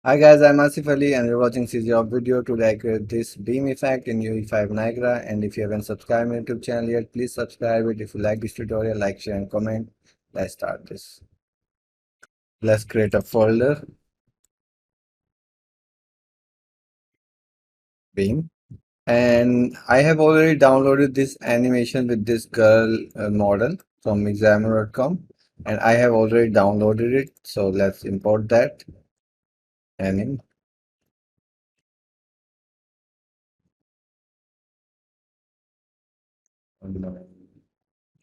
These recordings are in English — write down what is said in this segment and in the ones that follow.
Hi guys, I'm Asif Ali and you're watching CGHOW video. Today I create this beam effect in UE5 Niagara, and if you haven't subscribed my YouTube channel yet, please subscribe it. If you like this tutorial, like, share and comment. Let's start this. Let's create a folder, beam. And I have already downloaded this animation with this girl model from examiner.com, and I have already downloaded it. So let's import that anim.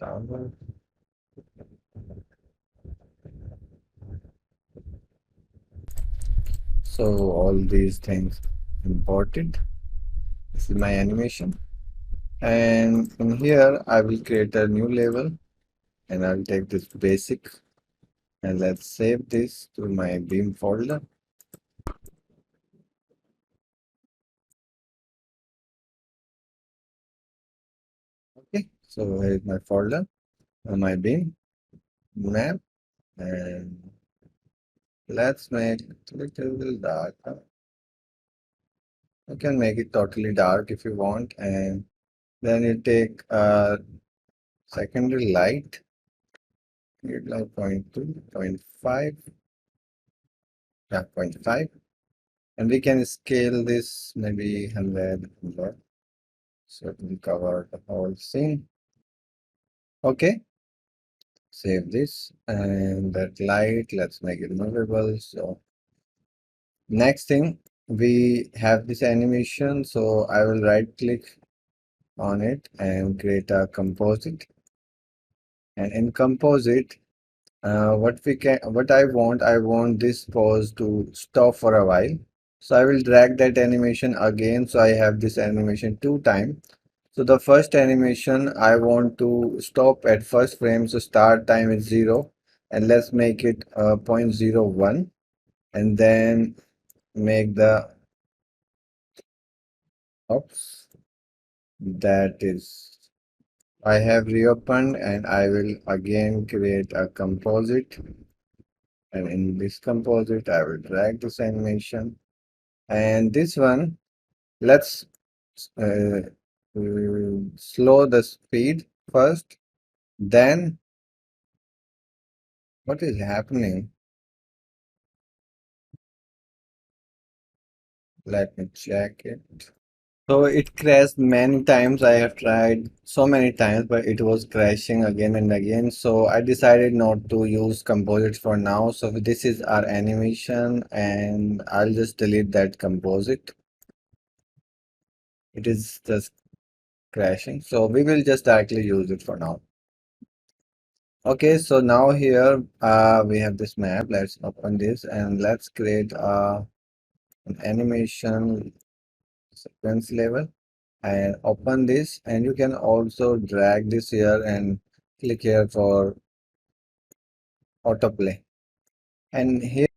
Download. So all these things imported. This is my animation. And in here, I will create a new level and I'll take this basic and let's save this to my beam folder. Okay, so here is my folder, my beam map, and let's make it a little dark. You can make it totally dark if you want, and then you take a secondary light, like 0.2, 0.5, yeah, 0.5, and we can scale this maybe 100. So it will cover the whole scene. Okay, save this and that light, let's make it movable. So next thing, we have this animation. So I will right click on it and create a composite. And in composite, what I want this pose to stop for a while. So I will drag that animation again. So I have this animation 2 times. So the first animation I want to stop at first frame. So start time is 0 and let's make it 0.01 and then make the oops, that is I have reopened and I will again create a composite, and in this composite I will drag this animation, and this one let's uh, slow the speed first. Then what is happening? Let me check it. So it crashed many times. I have tried so many times, but it was crashing again and again. So I decided not to use composites for now. So this is our animation and I'll just delete that composite. It is just crashing. So we will just directly use it for now. Okay, so now here we have this map. Let's open this and let's create an animation sequence level. And open this, and you can also drag this here and click here for autoplay, and here